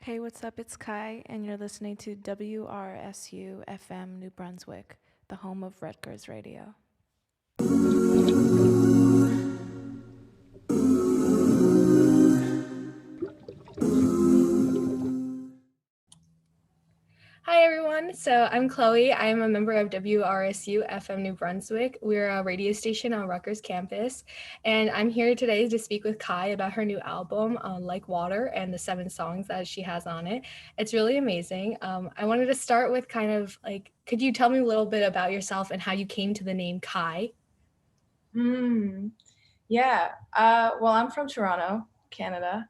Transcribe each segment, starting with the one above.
Hey, what's up? It's Kai, and you're listening to WRSU FM New Brunswick, the home of Rutgers Radio. Hi, everyone. So I'm Chloe. I am a member of WRSU FM New Brunswick. We're a radio station on Rutgers campus. And I'm here today to speak with Kai about her new album, Like Water, and the 7 songs that she has on it. It's really amazing. I wanted to start with could you tell me a little bit about yourself and how you came to the name Kai? Yeah. Well, I'm from Toronto, Canada.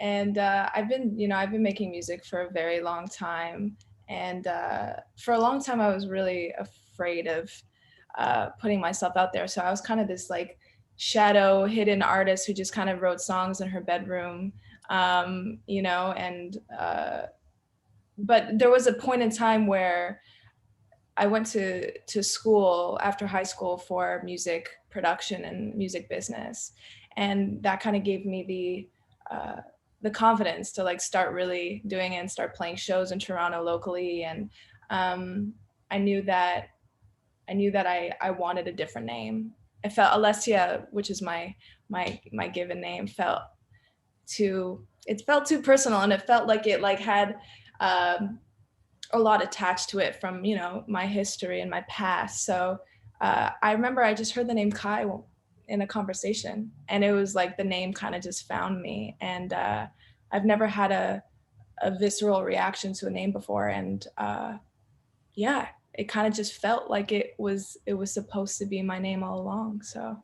And I've been making music for a very long time. And for a long time, I was really afraid of putting myself out there. So I was kind of this like shadow hidden artist who just kind of wrote songs in her bedroom, but there was a point in time where I went to school after high school for music production and music business, and that kind of gave me the confidence to like start really doing it and start playing shows in Toronto locally. And um, I knew that I wanted a different name. I felt Alessia, which is my given name, felt too personal, and it felt like it like had a lot attached to it from my history and my past. So I remember I just heard the name Kai in a conversation, and it was like the name kind of just found me. And I've never had a visceral reaction to a name before, and yeah, it kind of just felt like it was supposed to be my name all along. So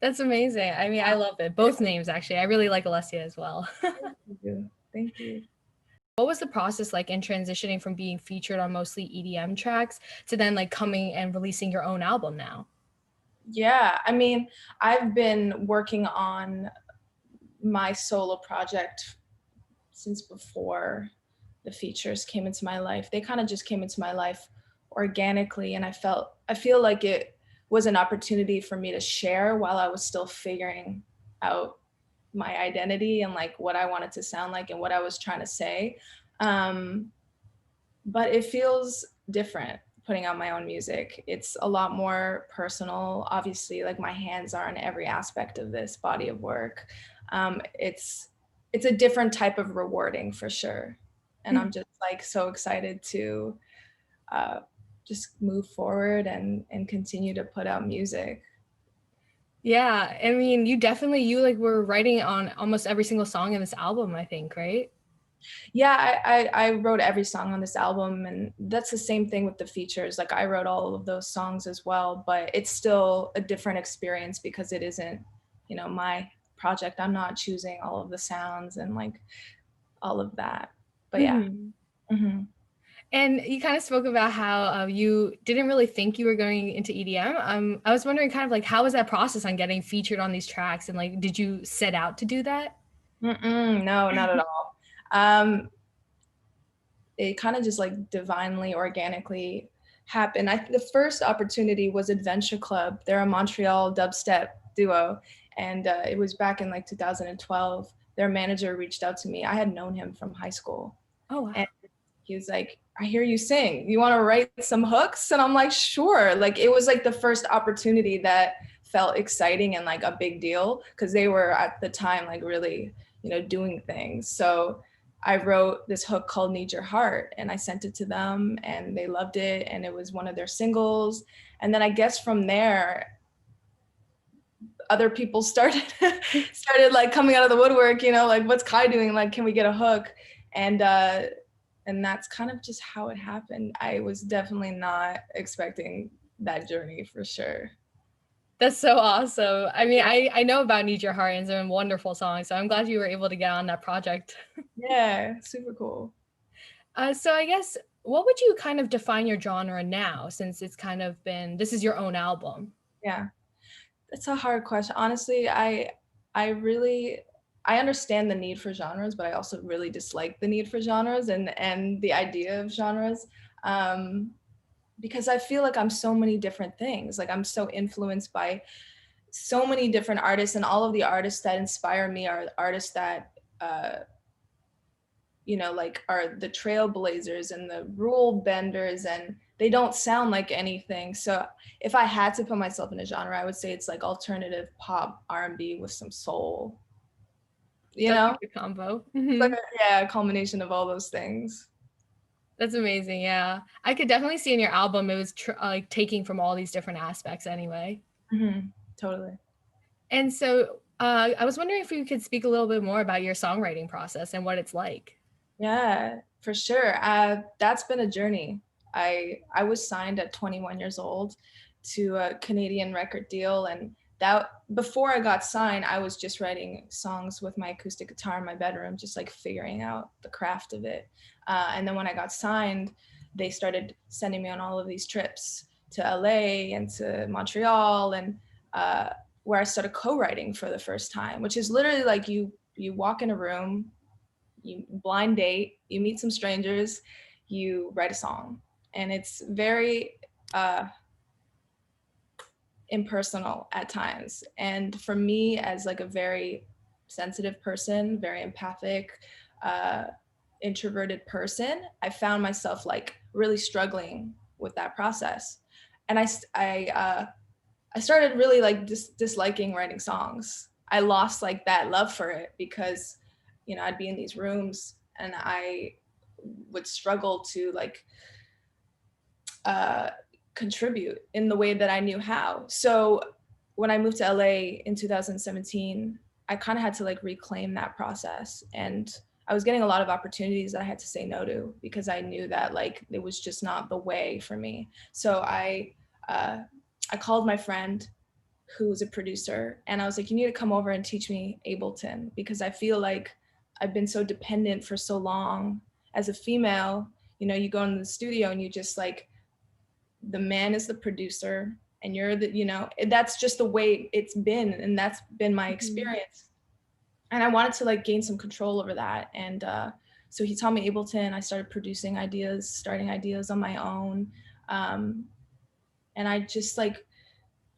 That's amazing. I mean, I love it. Both names, actually. I really like Alessia as well. thank you. What was the process like in transitioning from being featured on mostly EDM tracks to then like coming and releasing your own album now? Yeah, I mean, I've been working on my solo project since before the features came into my life. They kind of just came into my life organically, and I feel like it was an opportunity for me to share while I was still figuring out my identity and like what I wanted to sound like and what I was trying to say. Um, but it feels different putting out my own music. It's a lot more personal. Obviously, like my hands are in every aspect of this body of work. It's a different type of rewarding for sure, and I'm just like so excited to uh, just move forward and continue to put out music. Yeah, I mean, you like were writing on almost every single song in this album, I think, right? Yeah, I wrote every song on this album, and that's the same thing with the features. Like I wrote all of those songs as well, but it's still a different experience because it isn't, my project. I'm not choosing all of the sounds and like all of that. But yeah. Mhm. hmm And you kind of spoke about how you didn't really think you were going into EDM. I was wondering kind of like how was that process on getting featured on these tracks, and like did you set out to do that? No, not at all. Um, it kind of just like divinely, organically happened. The first opportunity was Adventure Club. They're a Montreal dubstep duo, and it was back in like 2012. Their manager reached out to me. I had known him from high school, Oh, wow. and he was like, "I hear you sing. You want to write some hooks?" And I'm like, "Sure." Like it was like the first opportunity that felt exciting and like a big deal because they were at the time like really, doing things. So I wrote this hook called Need Your Heart, and I sent it to them and they loved it, and it was one of their singles. And then I guess from there other people started started like coming out of the woodwork, like what's Kai doing? Like, can we get a hook? And and that's kind of just how it happened. I was definitely not expecting that journey for sure. That's so awesome. I mean, I know about Need Your Heart and it's a wonderful song, so I'm glad you were able to get on that project. Yeah, super cool. So I guess what would you kind of define your genre now, since it's kind of been this is your own album? Yeah, it's a hard question. Honestly, I really I understand the need for genres, but I also really dislike the need for genres and the idea of genres. Um, because I feel like I'm so many different things. Like I'm so influenced by so many different artists, and all of the artists that inspire me are artists that you know, like are the trailblazers and the rule benders, and they don't sound like anything. So if I had to put myself in a genre, I would say it's like alternative pop R&B with some soul, you That's know? like a combo. Like yeah, a culmination of all those things. That's amazing. Yeah, I could definitely see in your album it was like taking from all these different aspects anyway. Totally. And so I was wondering if you could speak a little bit more about your songwriting process and what it's like. Yeah, for sure. That's been a journey. I was signed at 21 years old to a Canadian record deal, and that before I got signed, I was just writing songs with my acoustic guitar in my bedroom, just like figuring out the craft of it. And then when I got signed, they started sending me on all of these trips to LA and to Montreal, and where I started co-writing for the first time, which is literally like you walk in a room, you blind date, you meet some strangers, you write a song, and it's very impersonal at times. And for me, as like a very sensitive person, very empathic, uh, introverted person, I found myself like really struggling with that process. And I started really like disliking writing songs. I lost like that love for it because, you know, I'd be in these rooms and I would struggle to like contribute in the way that I knew how. So when I moved to LA in 2017, I kind of had to like reclaim that process. And I was getting a lot of opportunities that I had to say no to because I knew that like it was just not the way for me. So I called my friend who was a producer, and I was like, you need to come over and teach me Ableton, because I feel like I've been so dependent for so long as a female. You know, you go in the studio and you just like, the man is the producer and you're the, you know, that's just the way it's been, and that's been my experience. And I wanted to like gain some control over that. And so he taught me Ableton. I started producing ideas, starting ideas on my own. And I just like,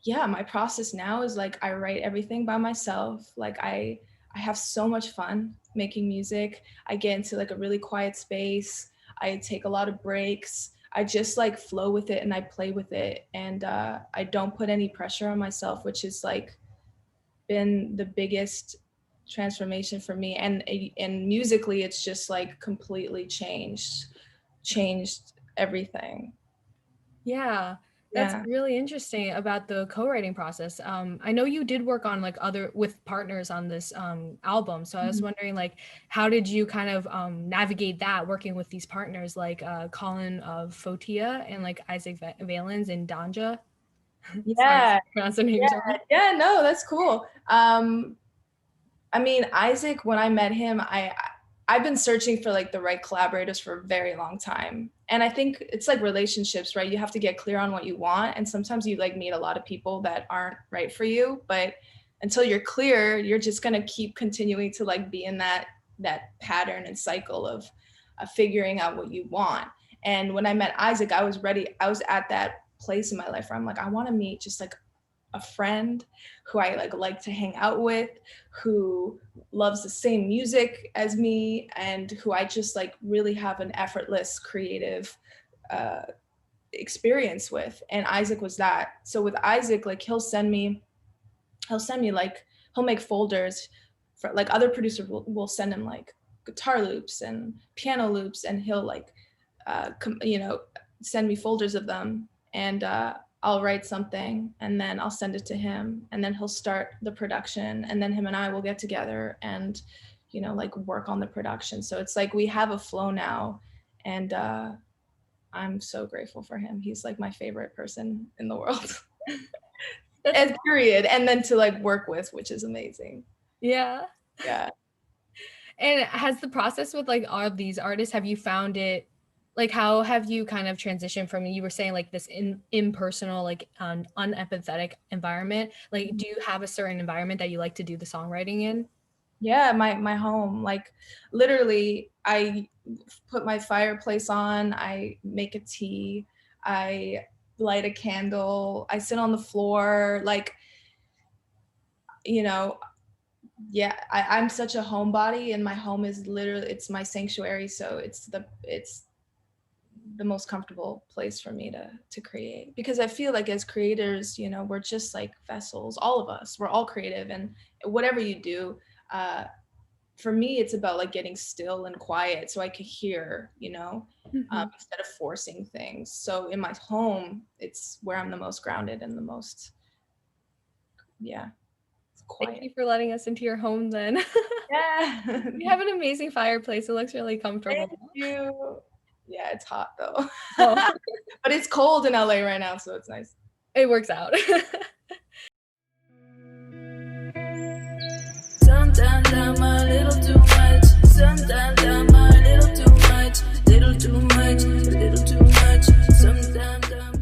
yeah, my process now is like I write everything by myself. Like I have so much fun making music. I get into like a really quiet space. I take a lot of breaks. I just like flow with it and I play with it. And I don't put any pressure on myself, which is like been the biggest transformation for me. And musically, it's just like completely changed everything. Yeah, that's Yeah. really interesting about the co-writing process. I know you did work on like other with partners on this album, so I was wondering like how did you kind of navigate that working with these partners like Colin of Fotia and like Isaac Valens and Danja? Sorry Yeah. to pronounce their names wrong. Yeah, no, that's cool. I mean, Isaac, when I met him, I've been searching for like the right collaborators for a very long time. And I think it's like relationships, right? You have to get clear on what you want. And sometimes you like meet a lot of people that aren't right for you, but until you're clear, you're just going to keep continuing to like be in that pattern and cycle of figuring out what you want. And when I met Isaac, I was ready. I was at that place in my life where I'm like, I want to meet just like a friend who I like to hang out with, who loves the same music as me, and who I just like really have an effortless creative experience with. And Isaac was that. So with Isaac, like he'll send me like, he'll make folders for like, other producers will send him like guitar loops and piano loops, and he'll like you know, send me folders of them, and I'll write something and then I'll send it to him, and then he'll start the production, and then him and I will get together and, you know, like work on the production. So it's like we have a flow now, and I'm so grateful for him. He's like my favorite person in the world. And period. And then to like work with, which is amazing. Yeah. Yeah. And has the process with like all of these artists, have you found it like how have you kind of transitioned from, you were saying like this impersonal, like unempathetic environment? Like do you have a certain environment that you like to do the songwriting in? Yeah, my home. Like literally I put my fireplace on, I make a tea, I light a candle, I sit on the floor, like, you know, Yeah, I'm such a homebody, and my home is literally, it's my sanctuary. So it's the most comfortable place for me to create, because I feel like as creators, you know, we're just like vessels. All of us, we're all creative, and whatever you do, uh, for me, it's about like getting still and quiet so I could hear, you know, Mhm. instead of forcing things. So in my home, it's where I'm the most grounded and the most, yeah, it's Thank quiet. you for letting us into your home then. Yeah. You have an amazing fireplace. It looks really Thank comfortable. you. Yeah, it's hot though. Oh, But it's cold in LA right now, so it's nice. it works out. Sometimes I'm a little too much. Sometimes I'm a little too much. Little too much. Little too much. Sometimes I'm a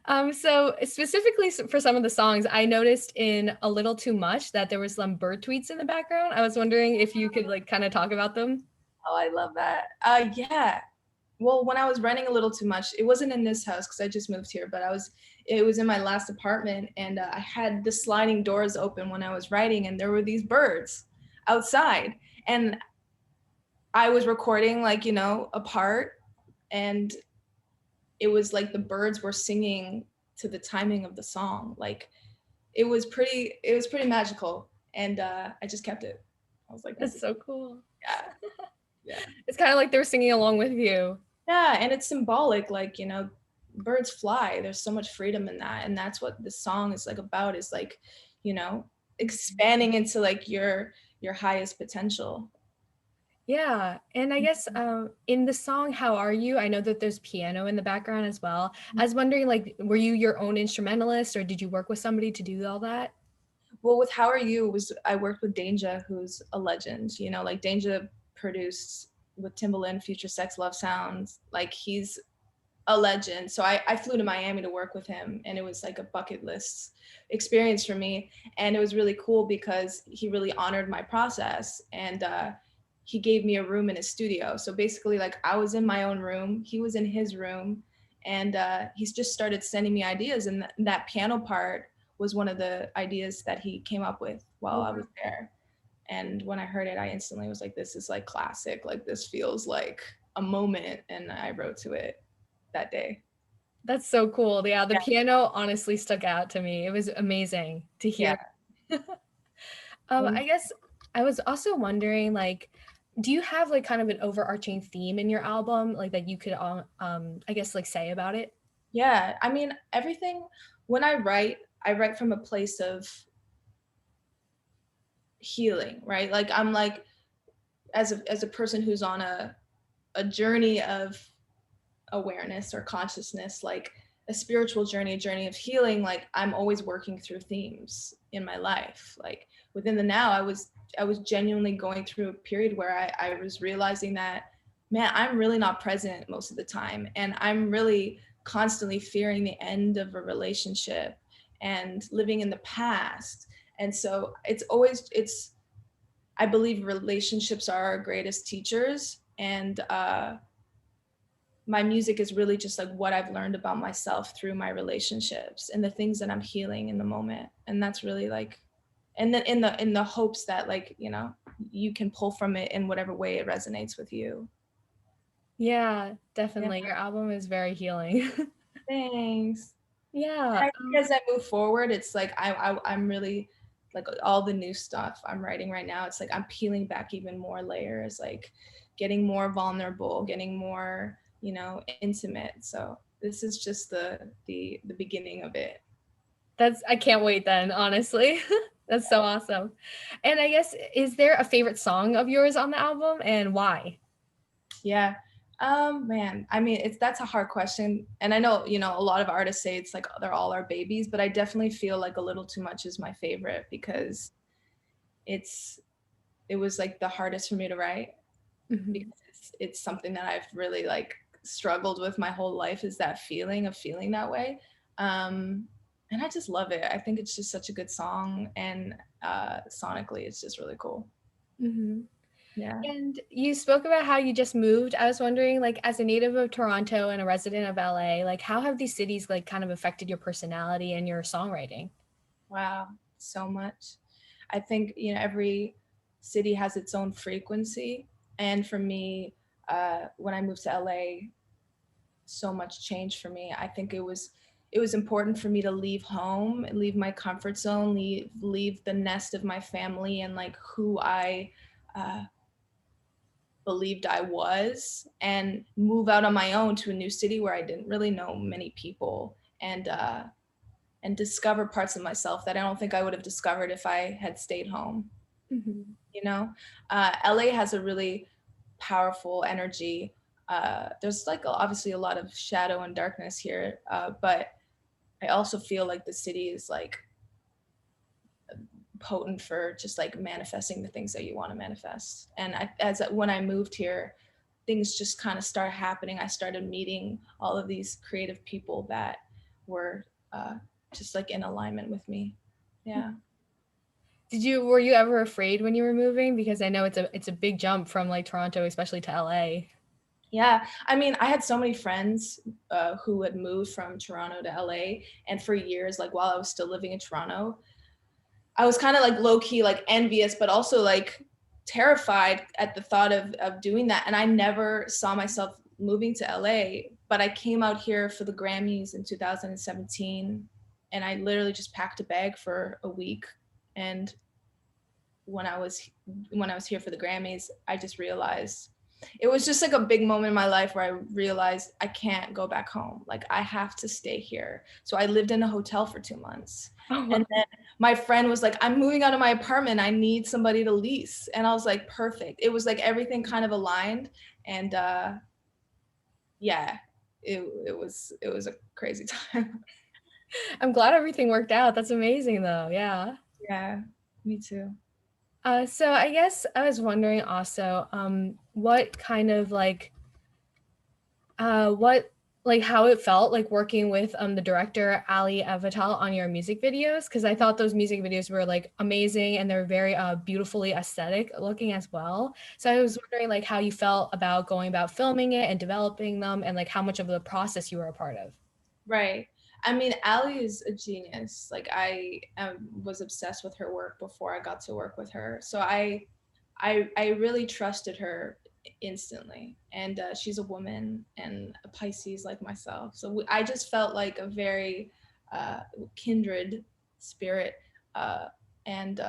little too So specifically for some of the songs, I noticed in A Little Too Much that there was some bird tweets in the background. I was wondering if you could like kind of talk about them. Oh, I love that. Yeah. Well, when I was renting A Little Too Much, it wasn't in this house because I just moved here, but it was in my last apartment, and I had the sliding doors open when I was writing, and there were these birds outside, and I was recording, like, you know, a part, and it was like the birds were singing to the timing of the song. Like, it was pretty magical, and I just kept it. I was like, this That's is, so cool. yeah, yeah. It's kind of like they're singing along with you. Yeah, and it's symbolic, like, you know, birds fly. There's so much freedom in that. And that's what the song is like about, is like, you know, expanding into like your highest potential. Yeah, and I guess in the song "How Are You," I know that there's piano in the background as well. I was wondering, like, were you your own instrumentalist, or did you work with somebody to do all that? Well, with How Are You, was I worked with Danja, who's a legend. You know, like Danja produced with Timbaland, Future Sex Love Sounds. Like, he's a legend. So I flew to Miami to work with him, and it was like a bucket list experience for me. And it was really cool because he really honored my process, and he gave me a room in his studio. So basically, like, I was in my own room, he was in his room, and he's just started sending me ideas. And that piano part was one of the ideas that he came up with while I was there. And when I heard it, I instantly was like, this is like classic. Like, this feels like a moment. And I wrote to it that day. That's so cool. Yeah, the Yeah. piano honestly stuck out to me. It was amazing to Yeah. hear. I guess I was also wondering, like, do you have like kind of an overarching theme in your album, like that you could, I guess, like say about it? Yeah. I mean, everything, when I write from a place of healing, right? Like, I'm like, as a person who's on a journey of awareness or consciousness, like a spiritual journey, a journey of healing, like, I'm always working through themes in my life. Like, within the now, I was genuinely going through a period where I was realizing that, man, I'm really not present most of the time, and I'm really constantly fearing the end of a relationship and living in the past. And so it's I believe relationships are our greatest teachers, and my music is really just like what I've learned about myself through my relationships and the things that I'm healing in the moment. And that's really like, and then in the hopes that, like, you know, you can pull from it in whatever way it resonates with you. Yeah, Yeah. definitely. Your album is very healing. Thanks. Yeah. And I think as I move forward, it's like I'm really, like, all the new stuff I'm writing right now, it's like I'm peeling back even more layers, like getting more vulnerable, getting more, you know, intimate. So this is just the beginning of it. I can't wait then, honestly. That's so awesome. And I guess, is there a favorite song of yours on the album and why? Yeah. Man, I mean, that's a hard question. And I know, you know, a lot of artists say it's like they're all our babies, but I definitely feel like A Little Too Much is my favorite because it's it was like the hardest for me to write, Mhm. because it's something that I've really like struggled with my whole life, is that feeling of feeling that way. And I just love it. I think it's just such a good song, and sonically it's just really cool. Mhm. Yeah. And you spoke about how you just moved. I was wondering, like, as a native of Toronto and a resident of LA, like, how have these cities, like, kind of affected your personality and your songwriting? Wow. So much. I think, you know, every city has its own frequency. And for me, when I moved to LA, so much changed for me. I think it was important for me to leave home, leave my comfort zone, leave the nest of my family and like who I believed I was, and move out on my own to a new city where I didn't really know many people, and discover parts of myself that I don't think I would have discovered if I had stayed home. Mhm. You know, LA has a really powerful energy. There's like obviously a lot of shadow and darkness here, but I also feel like the city is like potent for just like manifesting the things that you want to manifest. And when I moved here, things just kind of started happening. I started meeting all of these creative people that were just like in alignment with me. Yeah. Were you ever afraid when you were moving? Because I know it's a big jump from like Toronto, especially to LA. Yeah, I mean, I had so many friends who had moved from Toronto to LA, and for years, like while I was still living in Toronto, I was kind of like low key, like envious, but also like terrified at the thought of doing that. And I never saw myself moving to LA, but I came out here for the Grammys in 2017, and I literally just packed a bag for a week. And when I was here for the Grammys, I just realized it was just like a big moment in my life where I realized I can't go back home. Like I have to stay here. So I lived in a hotel for 2 months. And then my friend was like, I'm moving out of my apartment. I need somebody to lease. And I was like, perfect. It was like everything kind of aligned. And yeah, it was a crazy time. I'm glad everything worked out. That's amazing though. Yeah. Yeah, me too. So I guess I was wondering also, what kind of like, how it felt like working with the director Ali Avatal on your music videos, because I thought those music videos were like amazing and they're very beautifully aesthetic looking as well. So I was wondering like how you felt about going about filming it and developing them, and like how much of the process you were a part of. Right. I mean, Ali is a genius. Like I was obsessed with her work before I got to work with her. So I really trusted her instantly. And she's a woman and a Pisces like myself. So I just felt like a very kindred spirit. And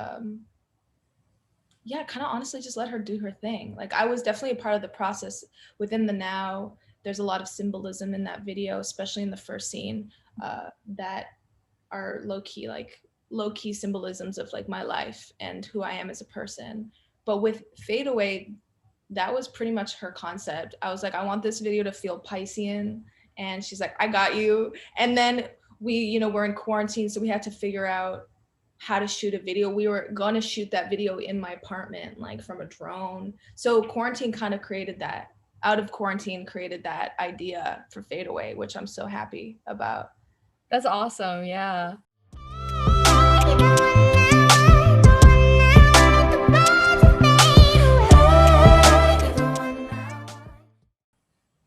yeah, kind of honestly just let her do her thing. Like I was definitely a part of the process within the now. There's a lot of symbolism in that video, especially in the first scene, that are low key symbolisms of like my life and who I am as a person. But with Fade Away, that was pretty much her concept. I was like, I want this video to feel Piscean, and she's like, I got you. And then we're in quarantine, so we had to figure out how to shoot a video. We were gonna shoot that video in my apartment, like from a drone. So quarantine kind of created that. Out of quarantine created that idea for Fade Away, which I'm so happy about. That's awesome. Yeah.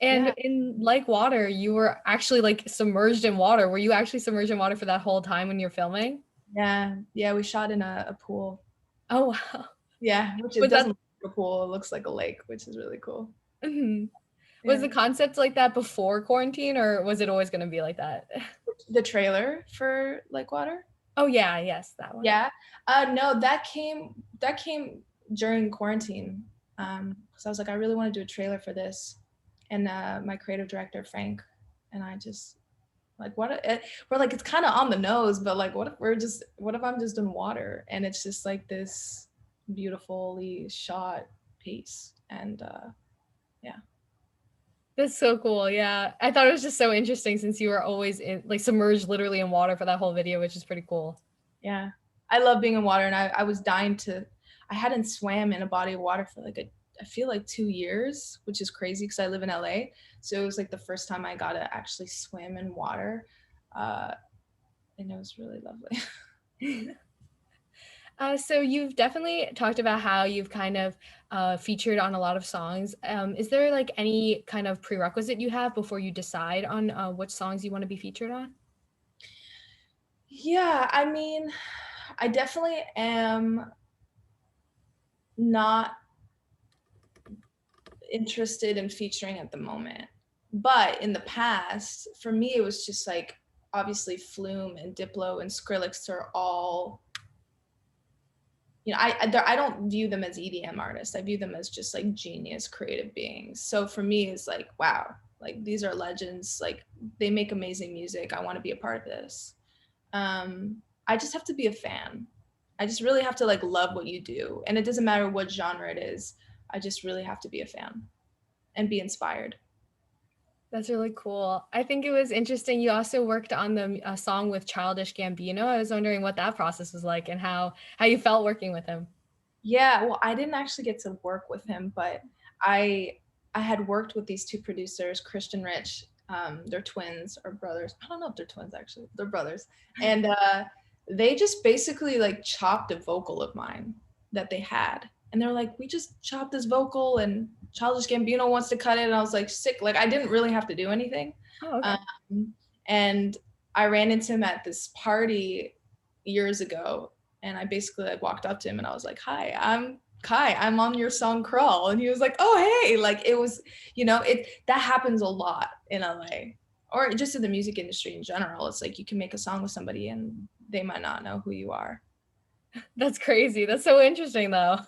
And Yeah. in Like Water, you were actually like submerged in water. Were you actually submerged in water for that whole time when you're filming? Yeah, we shot in a pool. Oh, wow. Yeah, which it Was that- doesn't look like a pool, it looks like a lake, which is really cool. Mhm. Was Yeah. the concept like that before quarantine, or was it always going to be like that? The trailer for Like Water? Oh yeah, yes, that one. Yeah. No, that came during quarantine. Because I was like, I really want to do a trailer for this. And my creative director, Frank, and I just like, we're like, it's kind of on the nose, but like, what if I'm just in water and it's just like this beautifully shot piece? And yeah. That's so cool. Yeah. I thought it was just so interesting since you were always in like submerged literally in water for that whole video, which is pretty cool. Yeah. I love being in water, and I was dying I hadn't swam in a body of water for like I feel like 2 years, which is crazy because I live in LA. So it was like the first time I got to actually swim in water. And it was really lovely. So you've definitely talked about how you've kind of featured on a lot of songs. Is there like any kind of prerequisite you have before you decide on which songs you want to be featured on? Yeah, I mean, I definitely am not interested in featuring at the moment. But in the past, for me, it was just like, obviously Flume and Diplo and Skrillex are all, you know, I don't view them as EDM artists. I view them as just like genius creative beings. So for me, it's like, wow, like these are legends. Like they make amazing music. I want to be a part of this. I just have to be a fan. I just really have to like love what you do. And it doesn't matter what genre it is. I just really have to be a fan and be inspired. That's really cool. I think it was interesting. You also worked on the song with Childish Gambino. I was wondering what that process was like and how you felt working with him. Yeah, well, I didn't actually get to work with him, but I had worked with these two producers, Christian Rich. They're twins or brothers. I don't know if they're twins actually. They're brothers, and they just basically like chopped a vocal of mine that they had, and they're like, "We just chopped this vocal, and Childish Gambino wants to cut it," and I was like, "Sick!" Like I didn't really have to do anything. Oh, okay. And I ran into him at this party years ago, and I basically like walked up to him and I was like, "Hi, I'm Kai. I'm on your song Crawl." And he was like, "Oh, hey." Like it was, you know, that happens a lot in LA or just in the music industry in general. It's like you can make a song with somebody and they might not know who you are. That's crazy. That's so interesting though.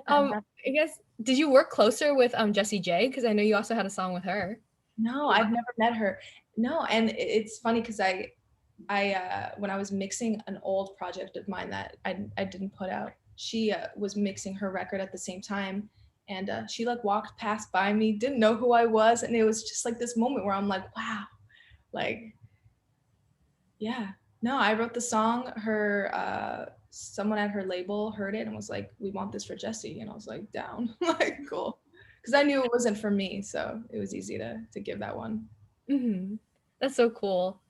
I guess, did you work closer with Jessie J? Because I know you also had a song with her. No, I've never met her. No, and it's funny because I when I was mixing an old project of mine that I didn't put out, she was mixing her record at the same time, and she like walked past by me, didn't know who I was, and it was just like this moment where I'm like, wow, like, yeah, no, I wrote the song. Her someone at her label heard it and was like, "We want this for Jessie," and I was like, down, like cool, because I knew it wasn't for me, so it was easy to give that one. Mm-hmm. That's so cool.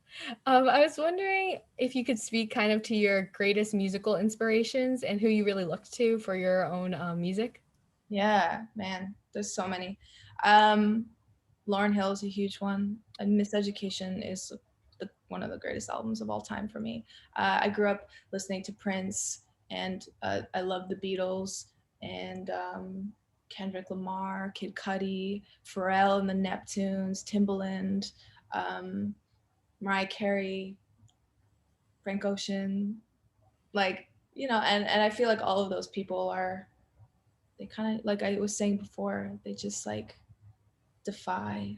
I was wondering if you could speak kind of to your greatest musical inspirations and who you really looked to for your own music. Yeah, man, there's so many. Lauryn Hill is a huge one. And Miseducation is one of the greatest albums of all time for me. I grew up listening to Prince, and I love the Beatles, and Kendrick Lamar, Kid Cudi, Pharrell and the Neptunes, Timbaland, Mariah Carey, Frank Ocean, like, you know, and I feel like all of those people they kind of, like I was saying before, they just like defy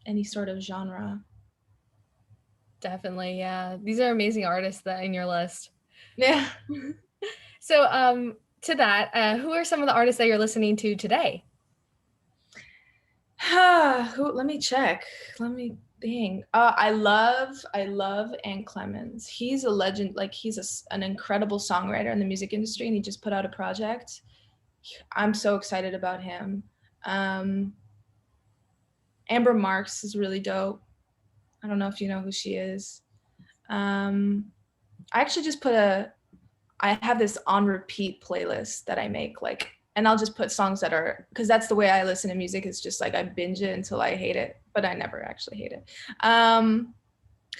any sort of genre. Definitely, yeah. These are amazing artists that in your list. Yeah. So, to that, who are some of the artists that you're listening to today? Let me check. Let me think. I love Ann Clemens. He's a legend. Like he's an incredible songwriter in the music industry, and he just put out a project. I'm so excited about him. Amber Marks is really dope. I don't know if you know who she is. I actually just I have this on repeat playlist that I make, like, and I'll just put songs that are, because that's the way I listen to music. It's just like I binge it until I hate it, but I never actually hate it.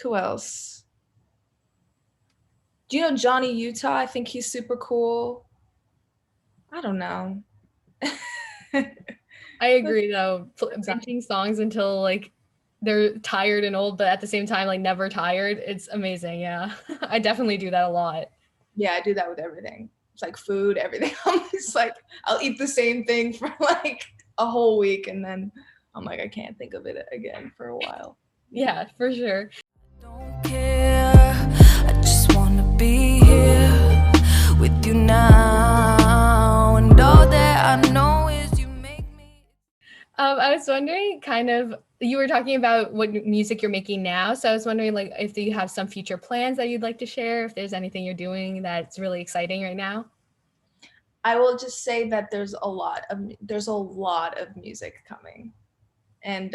Who else? Do you know Johnny Utah? I think he's super cool. I don't know. I agree though. Binging songs until like they're tired and old, but at the same time, like never tired. It's amazing. Yeah. I definitely do that a lot. Yeah, I do that with everything. It's like food, everything. I'm just like, I'll eat the same thing for like a whole week, and then I'm like, I can't think of it again for a while. Yeah, for sure. Don't care, I just wanna be here with you now, and all that I know is you make me. I was wondering, kind of, you were talking about what music you're making now, so I was wondering, like, if you have some future plans that you'd like to share, if there's anything you're doing that's really exciting right now. I will just say that there's a lot of music coming, and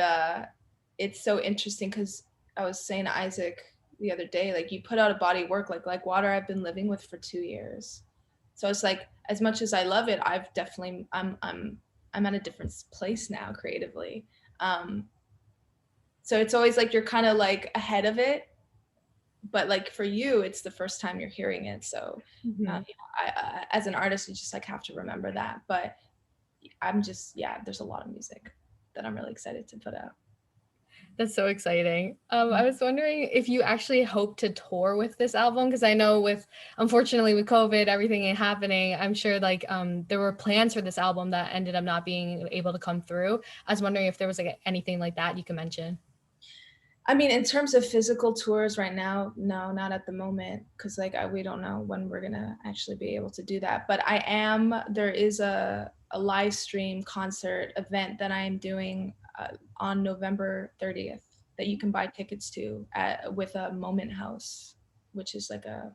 it's so interesting because I was saying to Isaac the other day, like, you put out a body of work like Water I've been living with for 2 years, so it's like, as much as I love it, I'm at a different place now creatively. So it's always like you're kind of like ahead of it, but like for you, it's the first time you're hearing it. So as an artist, you just like have to remember that. But I'm just, there's a lot of music that I'm really excited to put out. That's so exciting. I was wondering if you actually hope to tour with this album, because I know unfortunately with COVID, everything ain't happening. I'm sure like there were plans for this album that ended up not being able to come through. I was wondering if there was like anything like that you could mention. I mean, in terms of physical tours right now, no, not at the moment, because like we don't know when we're gonna actually be able to do that. But there is a live stream concert event that I am doing on November 30th that you can buy tickets to with a Moment House, which is like a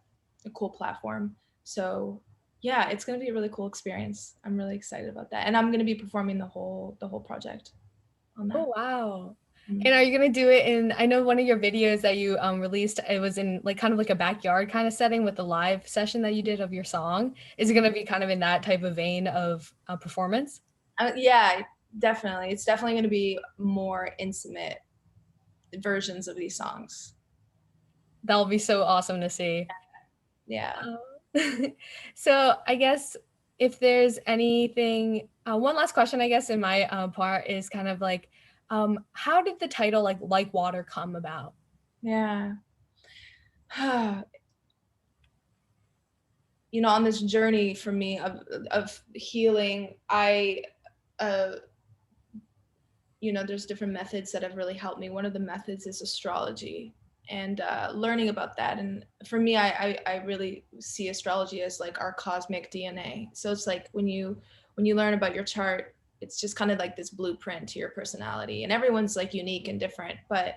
cool platform. So yeah, it's gonna be a really cool experience. I'm really excited about that, and I'm gonna be performing the whole project on that. Oh, wow. And are you going to do it in, I know one of your videos that you released, it was in like kind of like a backyard kind of setting with the live session that you did of your song. Is it going to be kind of in that type of vein of performance? Yeah, definitely. It's definitely going to be more intimate versions of these songs. That'll be so awesome to see. Yeah. So I guess if there's anything, one last question, I guess, in my part is kind of like, how did the title like Water come about? Yeah. You know, on this journey for me of healing, you know, there's different methods that have really helped me. One of the methods is astrology, and learning about that. And for me, I really see astrology as like our cosmic DNA. So it's like when you learn about your chart, it's just kind of like this blueprint to your personality, and everyone's like unique and different. But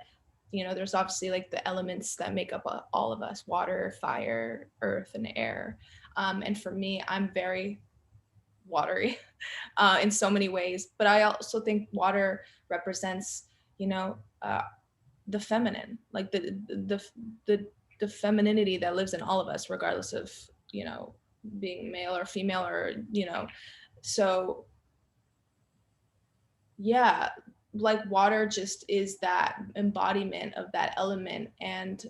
you know, there's obviously like the elements that make up all of us: water, fire, earth, and air. And for me, I'm very watery in so many ways, but I also think water represents, you know, the feminine, like the femininity that lives in all of us, regardless of, you know, being male or female, or, you know. So yeah, like water just is that embodiment of that element. And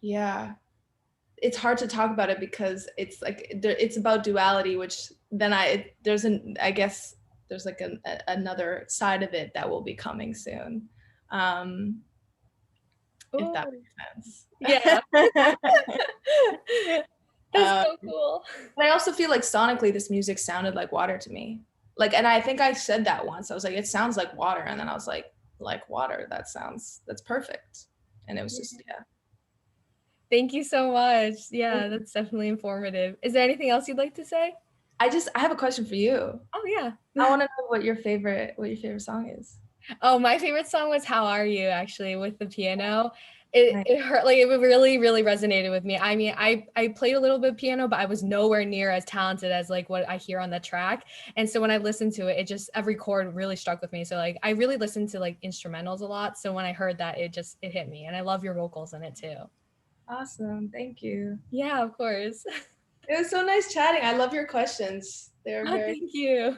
yeah, it's hard to talk about it because it's like it's about duality, which then I guess there's like another side of it that will be coming soon, if that makes sense. Yeah. That's so cool. But I also feel like sonically this music sounded like water to me, like, and I think I said that once. I was like, it sounds like water, and then I was like water, that's perfect. And it was just, yeah. Thank you so much. Yeah, that's definitely informative. Is there anything else you'd like to say? I have a question for you. Oh, yeah. I want to know what your favorite song is. Oh, my favorite song was How Are You, actually, with the piano. It hurt, like, it really, really resonated with me. I mean, I played a little bit of piano, but I was nowhere near as talented as like what I hear on the track. And so when I listened to it, it just, every chord really struck with me. So like, I really listened to like instrumentals a lot. So when I heard that, it hit me. And I love your vocals in it too. Awesome. Thank you. Yeah, of course. It was so nice chatting. I love your questions. They're very Thank you.